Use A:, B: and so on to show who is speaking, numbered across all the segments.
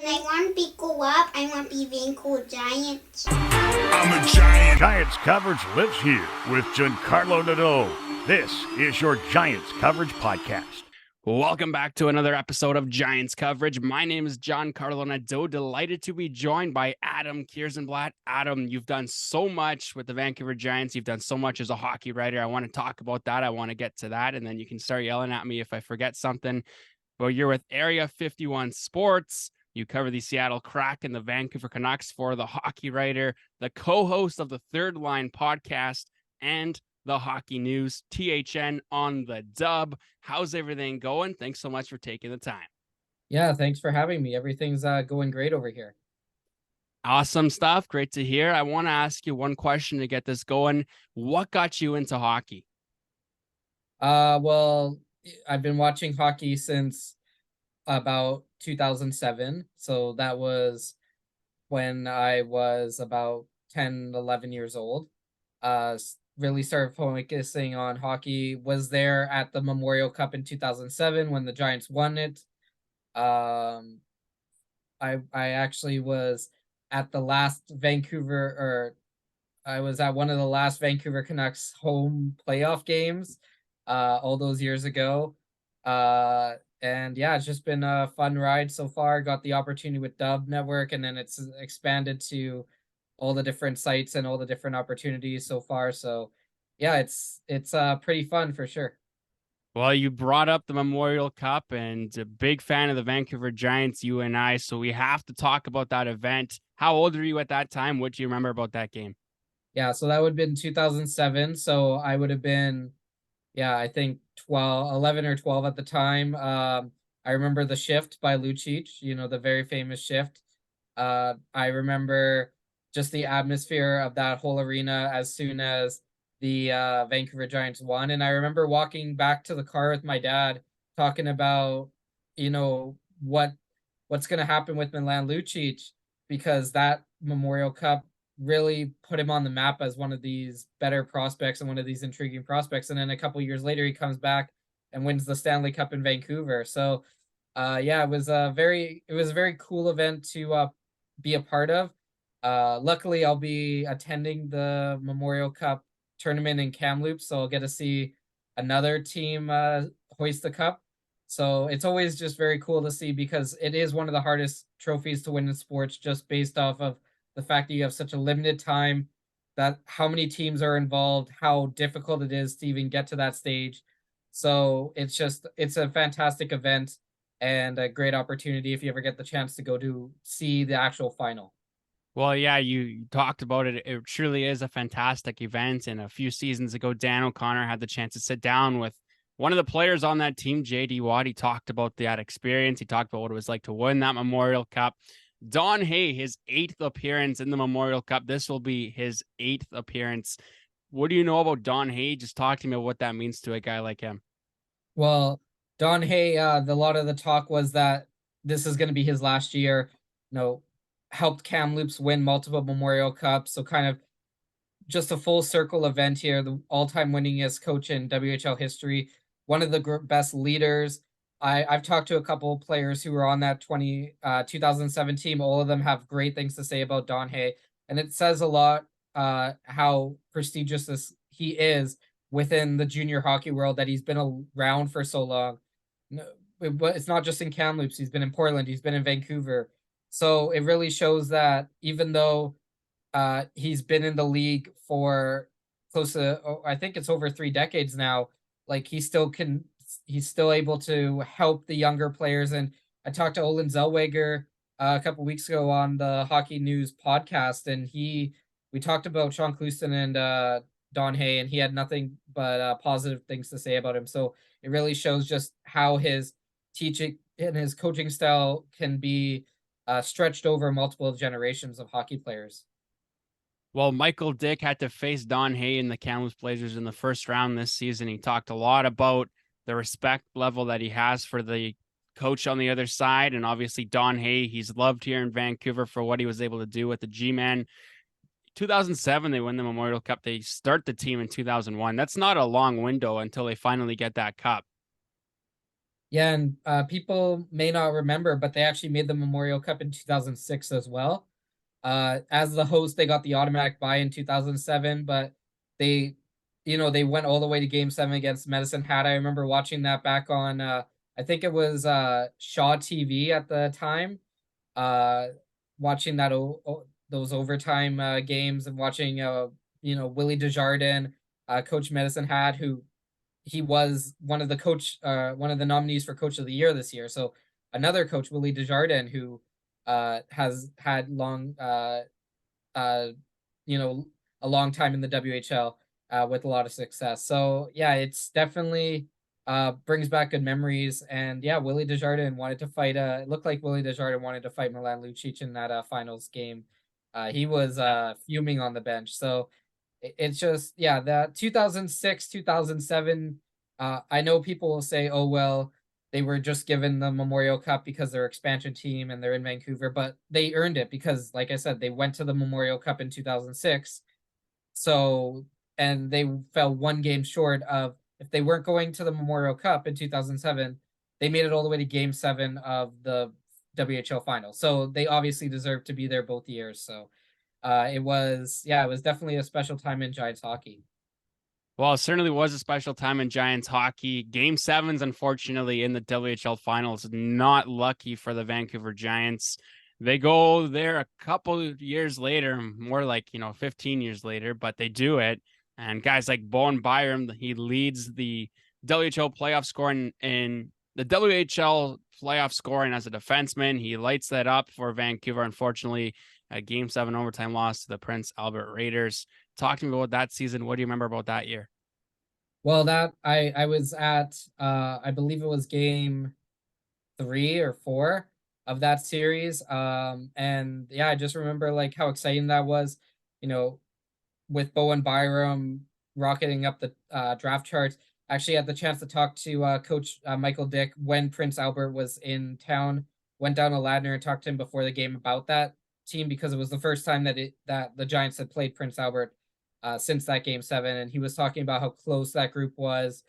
A: I want to grow up. I want to be Vancouver Giants.
B: I'm a Giant.
C: Giants coverage lives here with Giancarlo Nadeau. This is your Giants coverage podcast.
D: Welcome back to another episode of Giants coverage. My name is Giancarlo Nadeau. Delighted to be joined by Adam Kierszenblat. Adam, you've done so much with the Vancouver Giants. You've done so much as a hockey writer. I want to talk about that. I want to get to that, and then you can start yelling at me if I forget something. Well, you're with Area 51 Sports. You cover the Seattle Kraken, the Vancouver Canucks for TheHockeyWriter, the co-host of the Third Line podcast, and TheHockeyNews, THN on the dub. How's everything going? Thanks so much for taking the time.
E: Yeah, thanks for having me. Everything's going great over here.
D: Awesome stuff. Great to hear. I want to ask you one question to get this going. What got you into hockey?
E: Well, I've been watching hockey since about 2007. So that was when I was about 10, 11 years old. Really started focusing on hockey. Was there at the Memorial Cup in 2007 when the Giants won it. I actually was at the last I was at one of the last Vancouver Canucks home playoff games all those years ago. And yeah, it's just been a fun ride so far. Got the opportunity with Dub Network, and then it's expanded to all the different sites and all the different opportunities so far. So yeah, it's pretty fun for sure.
D: Well, you brought up the Memorial Cup, and a big fan of the Vancouver Giants, you and I, so we have to talk about that event. How old were you at that time? What do you remember about that game?
E: Yeah, so that would have been 2007. So I would have been, I think 11 or 12 at the time. I remember the shift by Lucic, the very famous shift. I remember just the atmosphere of that whole arena as soon as the Vancouver Giants won. And I remember walking back to the car with my dad talking about, what's going to happen with Milan Lucic, because that Memorial Cup really put him on the map as one of these better prospects and one of these intriguing prospects. And then a couple years later, he comes back and wins the Stanley Cup in Vancouver. So it was a very cool event to be a part of. Luckily, I'll be attending the Memorial Cup tournament in Kamloops, so I'll get to see another team hoist the cup. So it's always just very cool to see, because it is one of the hardest trophies to win in sports, just based off of the fact that you have such a limited time, that how many teams are involved, how difficult it is to even get to that stage. So it's a fantastic event and a great opportunity if you ever get the chance to go to see the actual final.
D: Well, yeah, you talked about it. It truly is a fantastic event. And a few seasons ago, Dan O'Connor had the chance to sit down with one of the players on that team, J.D. Watt. He talked about that experience. He talked about what it was like to win that Memorial Cup. Don Hay, his 8th appearance in the Memorial Cup. This will be his 8th appearance. What do you know about Don Hay? Just talk to me about what that means to a guy like him.
E: Well, Don Hay, a lot of the talk was that this is going to be his last year. Helped Kamloops win multiple Memorial Cups. So kind of just a full circle event here. The all-time winningest coach in WHL history. One of the best leaders. I've talked to a couple of players who were on that 2007 team. All of them have great things to say about Don Hay. And it says a lot how prestigious he is within the junior hockey world, that he's been around for so long. It's not just in Kamloops. He's been in Portland. He's been in Vancouver. So it really shows that even though he's been in the league for close to, I think it's over 3 decades now, like he's still able to help the younger players. And I talked to Olin Zellweger a couple weeks ago on the TheHockeyNews podcast, and we talked about Sean Clouston and Don Hay, and he had nothing but positive things to say about him. So it really shows just how his teaching and his coaching style can be stretched over multiple generations of hockey players.
D: Well, Michael Dick had to face Don Hay in the Kamloops Blazers in the first round this season. He talked a lot about the respect level that he has for the coach on the other side. And obviously Don Hay, he's loved here in Vancouver for what he was able to do with the G-Men. 2007, they win the Memorial Cup. They start the team in 2001. That's not a long window until they finally get that cup.
E: Yeah, and people may not remember, but they actually made the Memorial Cup in 2006 as well. As the host, they got the automatic bye in 2007, but they, they went all the way to Game 7 against Medicine Hat. I remember watching that back on, I think it was Shaw TV at the time, uh, watching those overtime games and watching, Willie Desjardins, Coach Medicine Hat, who he was one of the nominees for Coach of the Year this year. So another coach, Willie Desjardins, who has had uh, you know, a long time in the WHL with a lot of success. So yeah, it's definitely brings back good memories. And yeah, Willie Desjardins wanted to fight. It looked like Willie Desjardins wanted to fight Milan Lucic in that finals game. He was fuming on the bench. So it's just, yeah, that 2006 2007, I know people will say, oh well, they were just given the Memorial Cup because they're expansion team and they're in Vancouver, but they earned it because, like I said, they went to the Memorial Cup in 2006. So, and they fell one game short of, if they weren't going to the Memorial Cup in 2007, they made it all the way to Game 7 of the WHL final. So they obviously deserve to be there both years. So it was definitely a special time in Giants hockey.
D: Well, it certainly was a special time in Giants hockey. Game sevens, unfortunately, in the WHL finals, not lucky for the Vancouver Giants. They go there a couple years later, more like, 15 years later, but they do it. And guys like Bowen Byram, he leads the WHL playoff scoring in the WHL playoff scoring as a defenseman. He lights that up for Vancouver. Unfortunately, a game 7 overtime loss to the Prince Albert Raiders. Talk to me about that season. What do you remember about that year?
E: Well, that I was at I believe it was game 3 or 4 of that series. And yeah, I just remember like how exciting that was, you know, with Bowen Byram rocketing up the draft charts. Actually had the chance to talk to Coach Michael Dick when Prince Albert was in town. Went down to Ladner and talked to him before the game about that team because it was the first time that the Giants had played Prince Albert since that Game 7, and he was talking about how close that group was,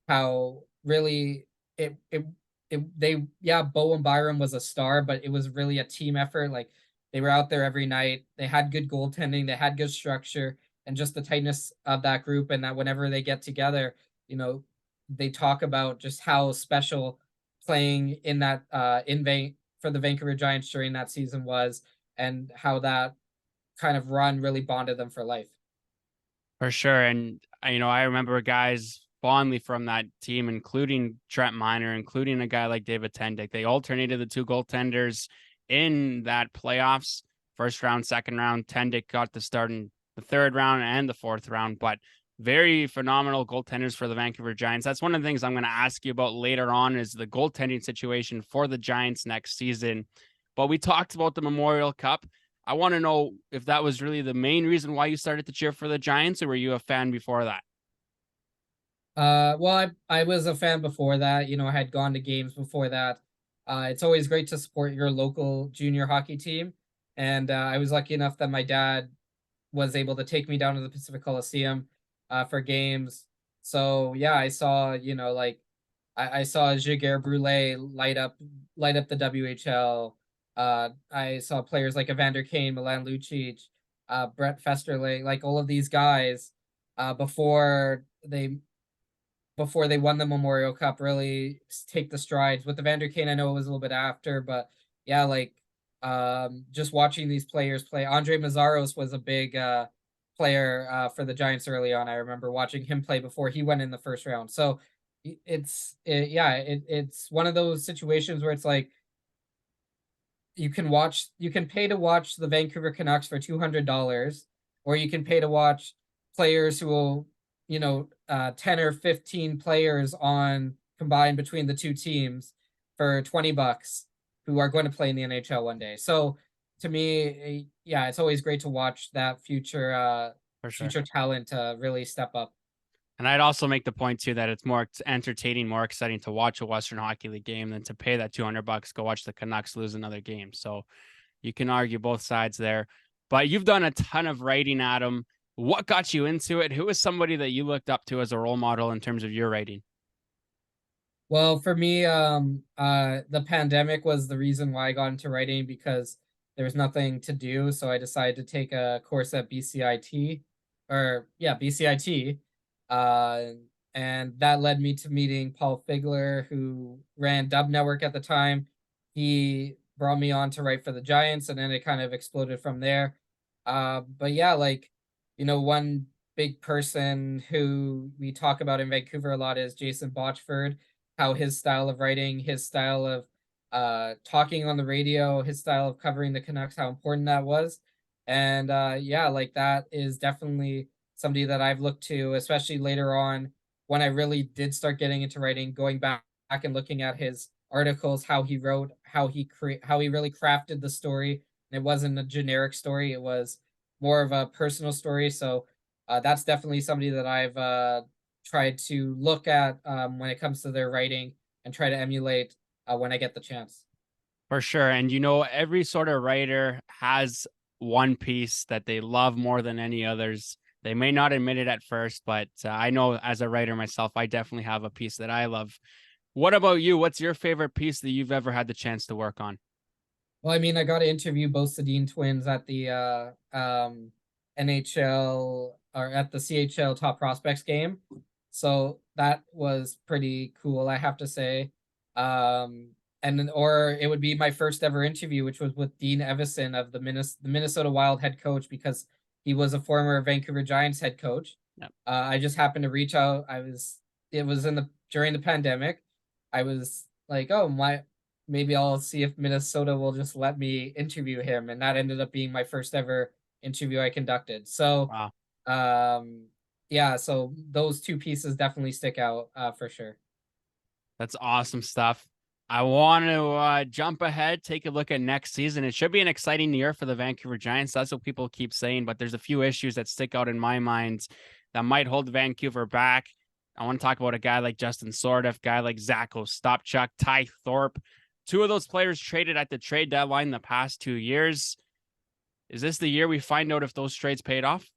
E: how really they yeah, Bowen Byram was a star, but it was really a team effort. Like they were out there every night. They had good goaltending. They had good structure, and just the tightness of that group. And that whenever they get together, they talk about just how special playing in that for the Vancouver Giants during that season was, and how that kind of run really bonded them for life.
D: For sure. And, I remember guys fondly from that team, including Trent Miner, including a guy like David Tendick. They alternated the two goaltenders in that playoffs, first round, second round. Tendick got the start in the third round and the fourth round, but very phenomenal goaltenders for the Vancouver Giants. That's one of the things I'm going to ask you about later on, is the goaltending situation for the Giants next season. But we talked about the Memorial Cup. I want to know if that was really the main reason why you started to cheer for the Giants, or were you a fan before that?
E: Well, I was a fan before that. I had gone to games before that. It's always great to support your local junior hockey team, and I was lucky enough that my dad was able to take me down to the Pacific Coliseum for games. So yeah, I saw, like I saw Jaguar Brule light up the WHL. I saw players like Evander Kane, Milan Lucic, Brett Festerling, like all of these guys before they won the Memorial Cup really take the strides. With Evander Kane, I know it was a little bit after, but yeah, like just watching these players play. Andre Mazzaros was a big player for the Giants early on. I remember watching him play before he went in the first round. So it's one of those situations where it's like you can pay to watch the Vancouver Canucks for $200, or you can pay to watch players who will, 10 or 15 players on combined between the two teams for $20 who are going to play in the NHL one day. So to me, yeah, it's always great to watch that
D: For sure.
E: future talent really step up.
D: And I'd also make the point too that it's more entertaining, more exciting to watch a Western Hockey League game than to pay that $200 go watch the Canucks lose another game. So you can argue both sides there. But you've done a ton of writing, Adam. What got you into it? Who is somebody that you looked up to as a role model in terms of your writing?
E: Well, for me, the pandemic was the reason why I got into writing because there was nothing to do. So I decided to take a course at BCIT, or yeah, BCIT. Uh, and that led me to meeting Paul Figler, who ran Dub Network at the time. He brought me on to write for the Giants, and then it kind of exploded from there. But yeah, like, one big person who we talk about in Vancouver a lot is Jason Botchford, how his style of writing, his style of talking on the radio, his style of covering the Canucks, how important that was. And yeah, like that is definitely somebody that I've looked to, especially later on when I really did start getting into writing, going back and looking at his articles, how he wrote, how he really crafted the story. And it wasn't a generic story, it was more of a personal story. So that's definitely somebody that I've tried to look at when it comes to their writing and try to emulate when I get the chance.
D: For sure. And every sort of writer has one piece that they love more than any others. They may not admit it at first, but I know as a writer myself, I definitely have a piece that I love. What about you? What's your favorite piece that you've ever had the chance to work on?
E: Well, I mean, I got to interview both Sedin twins at the NHL, or at the CHL Top Prospects game. So that was pretty cool, I have to say. Or it would be my first ever interview, which was with Dean Evison of the Minnesota Wild head coach, because he was a former Vancouver Giants head coach.
D: Yep.
E: I just happened to reach out. It was during the pandemic. I was like, oh, maybe I'll see if Minnesota will just let me interview him. And that ended up being my first ever interview I conducted. So,
D: Wow.
E: yeah, so those two pieces definitely stick out for sure.
D: That's awesome stuff. I want to jump ahead, take a look at next season. It should be an exciting year for the Vancouver Giants. That's what people keep saying, but there's a few issues that stick out in my mind that might hold Vancouver back. I want to talk about a guy like Justin Sordeff, guy like Zach Ostapchuk, Ty Thorpe. Two of those players traded at the trade deadline the past 2 years. Is this the year we find out if those trades paid off?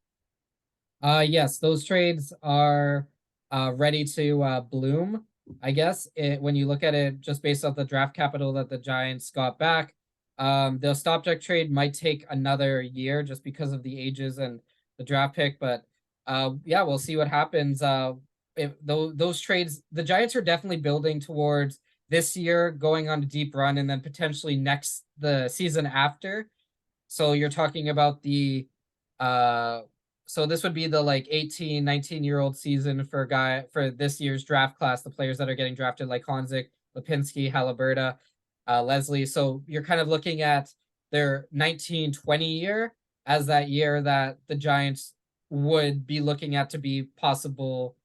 E: Yes, those trades are ready to bloom. I guess when you look at it just based off the draft capital that the Giants got back, the Stopjack trade might take another year just because of the ages and the draft pick. But yeah, we'll see what happens. If those trades, the Giants are definitely building towards this year going on a deep run, and then potentially the season after. So you're talking about the uh so this would be the like 18, 19-year-old season for this year's draft class, the players that are getting drafted like Honzik, Lipinski, Haliburda, Leslie. So you're kind of looking at their 1920 year as that year that the Giants would be looking at to be possible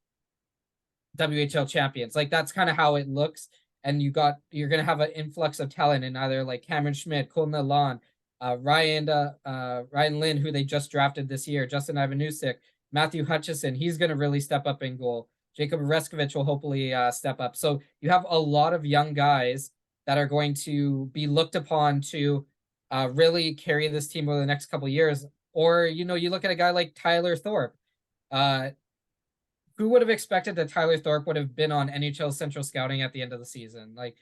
E: WHL champions. Like that's kind of how it looks. And you're gonna have an influx of talent in either like Cameron Schmidt, Colton Lalonde, Ryan Lynn, who they just drafted this year, Justin Ivanusik, Matthew Hutchison. He's gonna really step up in goal. Jacob Reskovich will hopefully step up. So you have a lot of young guys that are going to be looked upon to really carry this team over the next couple of years. Or you look at a guy like Tyler Thorpe. Uh, who would have expected that Tyler Thorpe would have been on NHL Central Scouting at the end of the season? Like,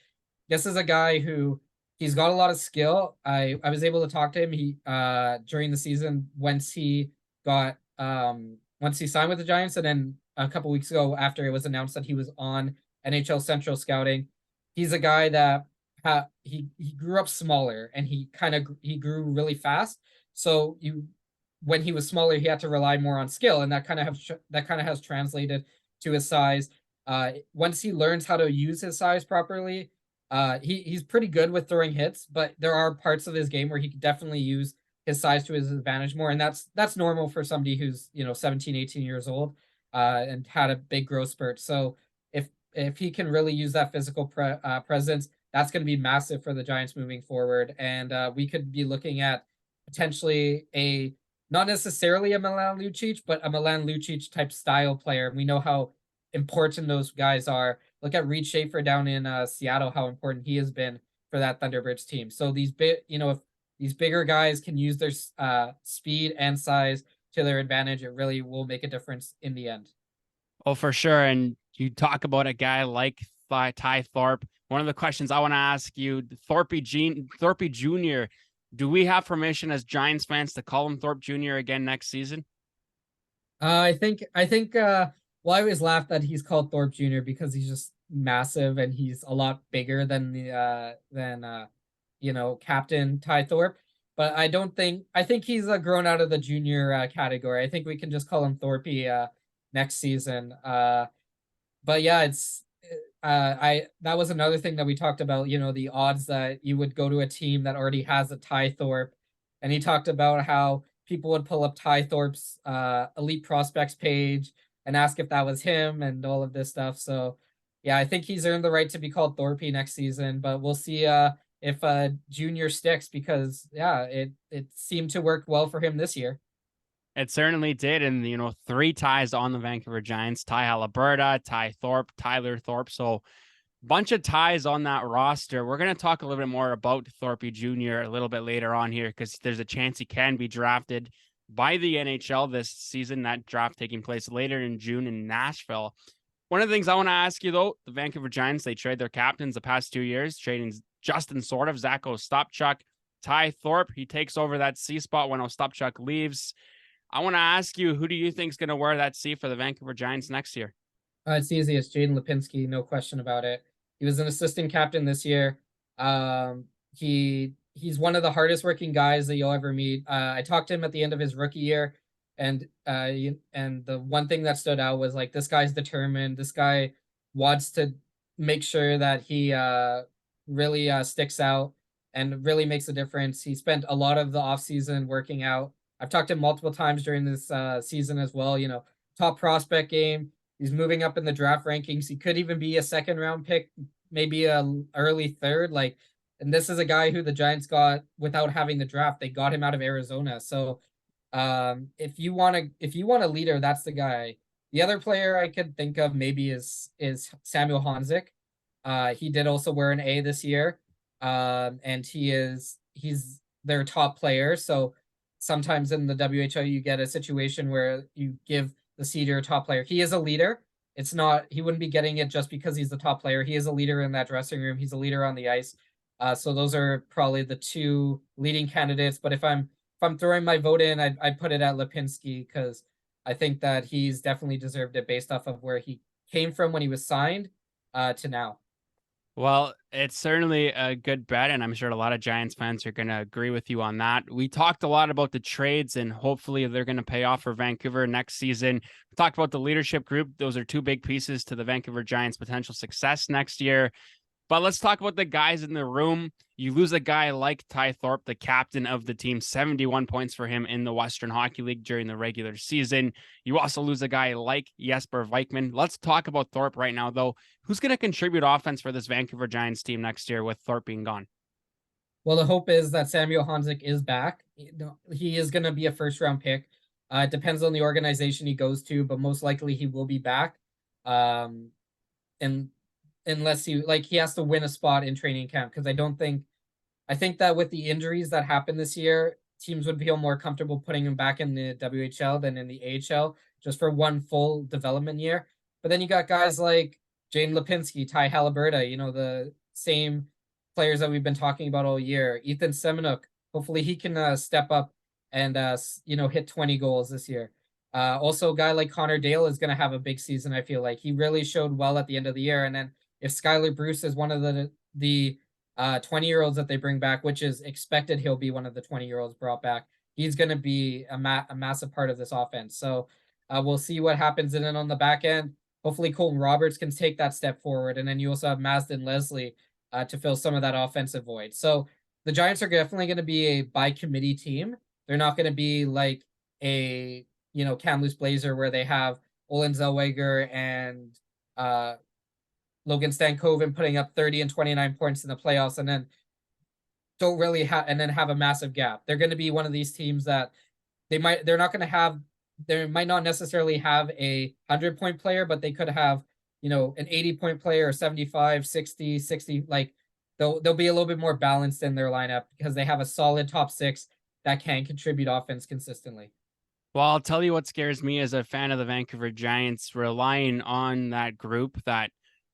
E: this is a guy who he's got a lot of skill. I was able to talk to him. He during the season once he signed with the Giants, and then a couple weeks ago after it was announced that he was on NHL Central Scouting. He's a guy that he grew up smaller, and he grew really fast. So when he was smaller, he had to rely more on skill, and that kind of has translated to his size. Once he learns how to use his size properly, he's pretty good with throwing hits, but there are parts of his game where he could definitely use his size to his advantage more, and that's normal for somebody who's 17, 18 years old and had a big growth spurt. So if he can really use that physical presence, that's going to be massive for the Giants moving forward, and we could be looking at potentially not necessarily a Milan Lucic, but a Milan Lucic type style player. We know how important those guys are. Look at Reed Schaefer down in Seattle, how important he has been for that Thunderbirds team. So if these bigger guys can use their speed and size to their advantage, it really will make a difference in the end.
D: Oh, for sure. And you talk about a guy like Ty Thorpe. One of the questions I want to ask you, Thorpe Jr., do we have permission as Giants fans to call him Thorpe Jr. again next season?
E: I think well, I always laugh that he's called Thorpe Jr. because he's just massive and he's a lot bigger than Captain Ty Thorpe. But I think he's grown out of the junior category. I think we can just call him Thorpe next season. But yeah, it's that was another thing that we talked about, the odds that you would go to a team that already has a Ty Thorpe. And he talked about how people would pull up Ty Thorpe's elite prospects page and ask if that was him and all of this stuff. So yeah, I think he's earned the right to be called Thorpe next season, but we'll see if junior sticks, because yeah, it seemed to work well for him this year.
D: It certainly did. And, 3 ties on the Vancouver Giants: Ty Haliburton, Ty Thorpe, Tyler Thorpe. So bunch of ties on that roster. We're going to talk a little bit more about Thorpe Jr. a little bit later on here, because there's a chance he can be drafted by the NHL this season. That draft taking place later in June in Nashville. One of the things I want to ask you, though, the Vancouver Giants, they trade their captains the past 2 years, trading Justin Sortov, Zach Ostapchuk, Ty Thorpe. He takes over that C spot when Ostapchuk leaves. I want to ask you, who do you think is going to wear that C for the Vancouver Giants next year?
E: It's easy. It's Jaden Lipinski, no question about it. He was an assistant captain this year. He's one of the hardest working guys that you'll ever meet. I talked to him at the end of his rookie year, and the one thing that stood out was, like, this guy's determined. This guy wants to make sure that he really sticks out and really makes a difference. He spent a lot of the offseason working out. I've talked to him multiple times during this season as well. Top prospect game. He's moving up in the draft rankings. He could even be a second round pick, maybe a early third. And this is a guy who the Giants got without having the draft. They got him out of Arizona. So if you want a leader, that's the guy. The other player I could think of maybe is Samuel Honzik. He did also wear an A this year. And he's their top player. So sometimes in the WHL, you get a situation where you give the C to your top player. He is a leader. He wouldn't be getting it just because he's the top player. He is a leader in that dressing room. He's a leader on the ice. So those are probably the 2 leading candidates. But if I'm throwing my vote in, I'd put it at Lipinski, because I think that he's definitely deserved it based off of where he came from when he was signed to now.
D: Well, it's certainly a good bet, and I'm sure a lot of Giants fans are going to agree with you on that. We talked a lot about the trades, and hopefully they're going to pay off for Vancouver next season. We talked about the leadership group. Those are 2 big pieces to the Vancouver Giants' potential success next year. But let's talk about the guys in the room. You lose a guy like Ty Thorpe, the captain of the team, 71 points for him in the Western Hockey League during the regular season. You also lose a guy like Jesper Vikman. Let's talk about Thorpe right now, though. Who's going to contribute offense for this Vancouver Giants team next year with Thorpe being gone?
E: Well, the hope is that Samuel Honzik is back. He is going to be a first-round pick. It depends on the organization he goes to, but most likely he will be back. And unless he has to win a spot in training camp, because I think that with the injuries that happened this year, teams would feel more comfortable putting him back in the WHL than in the AHL, just for one full development year. But then you got guys like Jaden Lipinski, Ty Haliburton, the same players that we've been talking about all year. Ethan Semenuk, hopefully he can step up and hit 20 goals this year. Also, a guy like Connor Dale is going to have a big season. I feel like he really showed well at the end of the year. And then if Skylar Bruce is one of the 20-year-olds that they bring back, which is expected, he'll be one of the 20-year-olds brought back, he's going to be a massive part of this offense. So we'll see what happens. And then on the back end, hopefully Colton Roberts can take that step forward. And then you also have Mazden Leslie to fill some of that offensive void. So the Giants are definitely going to be a by committee team. They're not going to be like a Kamloops Blazer where they have Olin Zellweger and Logan Stankoven putting up 30 and 29 points in the playoffs and then don't really have a massive gap. They're going to be one of these teams that they might not necessarily have a 100-point player, but they could have, an 80-point player or 75, 60, like they'll be a little bit more balanced in their lineup because they have a solid top 6 that can contribute offense consistently.
D: Well, I'll tell you what scares me as a fan of the Vancouver Giants, relying on that group that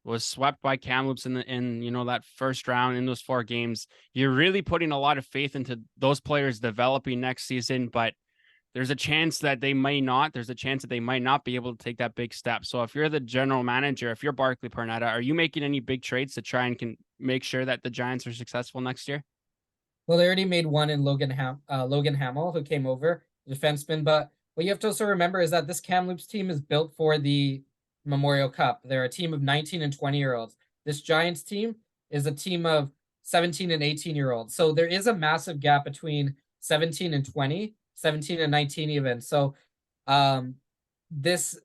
D: was swept by Kamloops in that first round in those 4 games. You're really putting a lot of faith into those players developing next season, but there's a chance that they may not. There's a chance that they might not be able to take that big step. So if you're the general manager, if you're Barclay Parnetta, are you making any big trades to try and can make sure that the Giants are successful next year?
E: Well, they already made one in Logan Hamill, who came over, defenseman. But what you have to also remember is that this Kamloops team is built for the Memorial Cup. They're a team of 19 and 20-year-olds. This Giants team is a team of 17 and 18-year-olds. So there is a massive gap between 17 and 20, 17 and 19 even. So this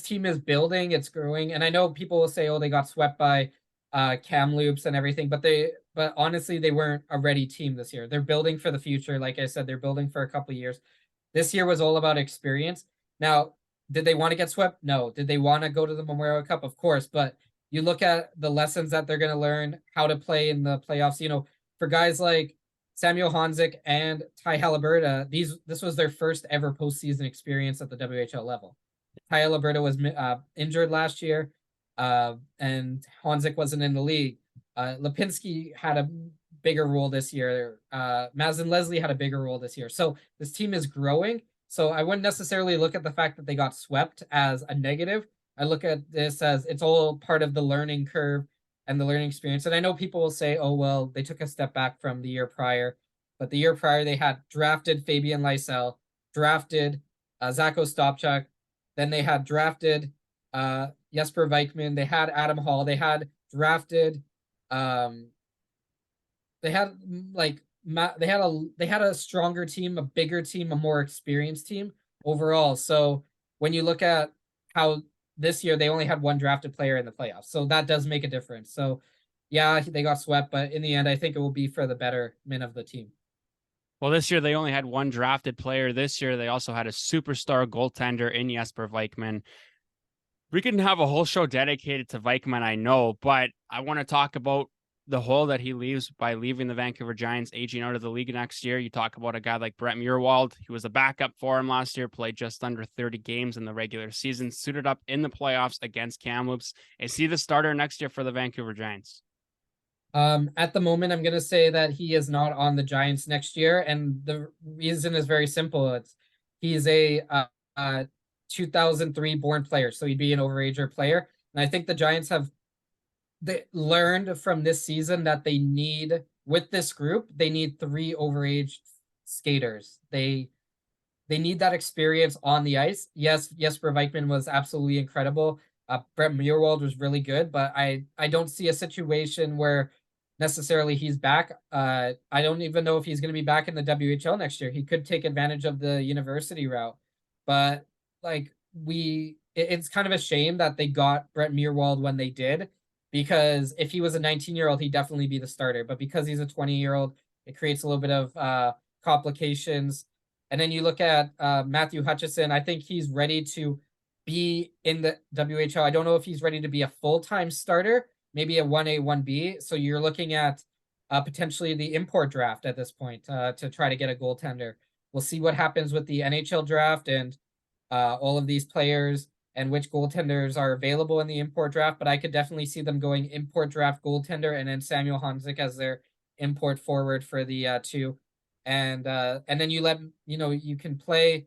E: team is building, it's growing. And I know people will say, oh, they got swept by Kamloops and everything, but honestly, they weren't a ready team this year. They're building for the future. Like I said, they're building for a couple of years. This year was all about experience. Now, did they want to get swept? No. Did they want to go to the Memorial Cup? Of course. But you look at the lessons that they're going to learn, how to play in the playoffs. For guys like Samuel Honzik and Ty Haliburton, this was their first ever postseason experience at the WHL level. Ty Haliburton was injured last year, and Honzik wasn't in the league. Lipinski had a bigger role this year. Mazin Leslie had a bigger role this year. So this team is growing. So I wouldn't necessarily look at the fact that they got swept as a negative. I look at this as it's all part of the learning curve and the learning experience. And I know people will say, oh, well, they took a step back from the year prior. But the year prior, they had drafted Fabian Lysell, drafted Zach Ostapchuk. Then they had drafted Jesper Vikman. They had Adam Hall. They had drafted they had a stronger team, a bigger team, a more experienced team overall. So when you look at how this year they only had one drafted player in the playoffs, so that does make a difference. So yeah, they got swept, but in the end, I think it will be for the betterment of the team.
D: Well, this year they only had one drafted player. This year they also had a superstar goaltender in Jesper Vikman. We can have a whole show dedicated to Vikman, I know, but I want to talk about the hole that he leaves by leaving the Vancouver Giants, aging out of the league next year. You talk about a guy like Brett Muirwald. He was a backup for him last year, played just under 30 games in the regular season, suited up in the playoffs against Kamloops. Is he the starter next year for the Vancouver Giants?
E: At the moment, I'm going to say that he is not on the Giants next year. And the reason is very simple. He's a 2003 born player, so he'd be an overager player. And I think the Giants they learned from this season that they need, with this group, they need 3 overage skaters. They need that experience on the ice. Yes, Jesper Vikman was absolutely incredible. Brett Muirwald was really good, but I don't see a situation where necessarily he's back. I don't even know if he's going to be back in the WHL next year. He could take advantage of the university route, but it's kind of a shame that they got Brett Muirwald when they did, because if he was a 19-year-old, he'd definitely be the starter. But because he's a 20-year-old, it creates a little bit of complications. And then you look at Matthew Hutchison. I think he's ready to be in the WHL. I don't know if he's ready to be a full-time starter, maybe a 1A, 1B. So you're looking at potentially the import draft at this point to try to get a goaltender. We'll see what happens with the NHL draft and all of these players and which goaltenders are available in the import draft. But I could definitely see them going import draft goaltender and then Samuel Honzik as their import forward for the 2. And then you can play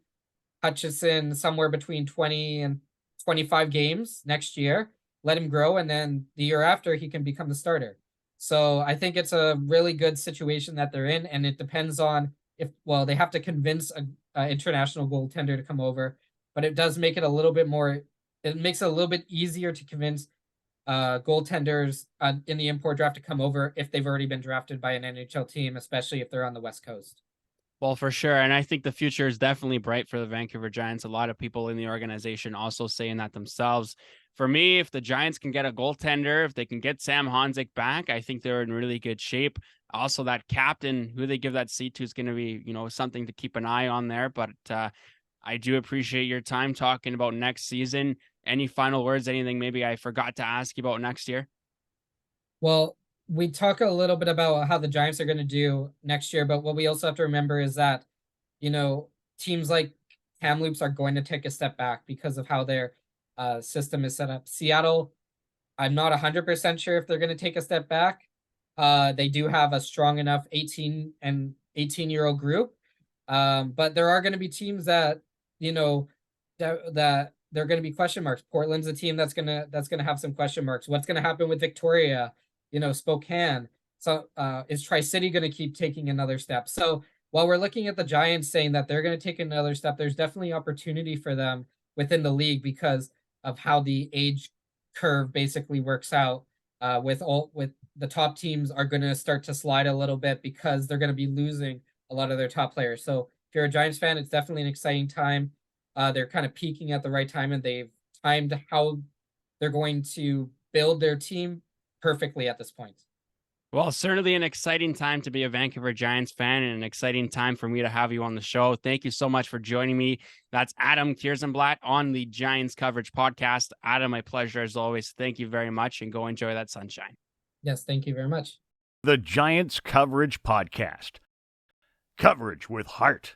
E: Hutchison somewhere between 20 and 25 games next year, let him grow, and then the year after he can become the starter. So I think it's a really good situation that they're in, and it depends on they have to convince a international goaltender to come over, but it does make it a little bit more, it makes it a little bit easier to convince goaltenders in the import draft to come over if they've already been drafted by an NHL team, especially if they're on the West Coast.
D: Well, for sure. And I think the future is definitely bright for the Vancouver Giants. A lot of people in the organization also saying that themselves. For me, if the Giants can get a goaltender, if they can get Sam Honzik back, I think they're in really good shape. Also, that captain, who they give that seat to, is going to be, something to keep an eye on there. But I do appreciate your time talking about next season. Any final words, anything maybe I forgot to ask you about next year?
E: Well, we talk a little bit about how the Giants are going to do next year, but what we also have to remember is that, teams like Kamloops are going to take a step back because of how their system is set up. Seattle I'm not 100% sure if they're going to take a step back. They do have a strong enough 18-year-old group. But there are going to be teams that, that they're going to be question marks. Portland's a team that's going to have some question marks. What's going to happen with Victoria, Spokane? So is Tri-City going to keep taking another step? So while we're looking at the Giants saying that they're going to take another step, there's definitely opportunity for them within the league because of how the age curve basically works out. With the top teams are going to start to slide a little bit because they're going to be losing a lot of their top players. So if you're a Giants fan, it's definitely an exciting time. They're kind of peaking at the right time, and they've timed how they're going to build their team perfectly at this point.
D: Well, certainly an exciting time to be a Vancouver Giants fan and an exciting time for me to have you on the show. Thank you so much for joining me. That's Adam Kierszenblat on the Giants Coverage Podcast. Adam, my pleasure as always. Thank you very much, and go enjoy that sunshine.
E: Yes, thank you very much.
C: The Giants Coverage Podcast. Coverage with heart.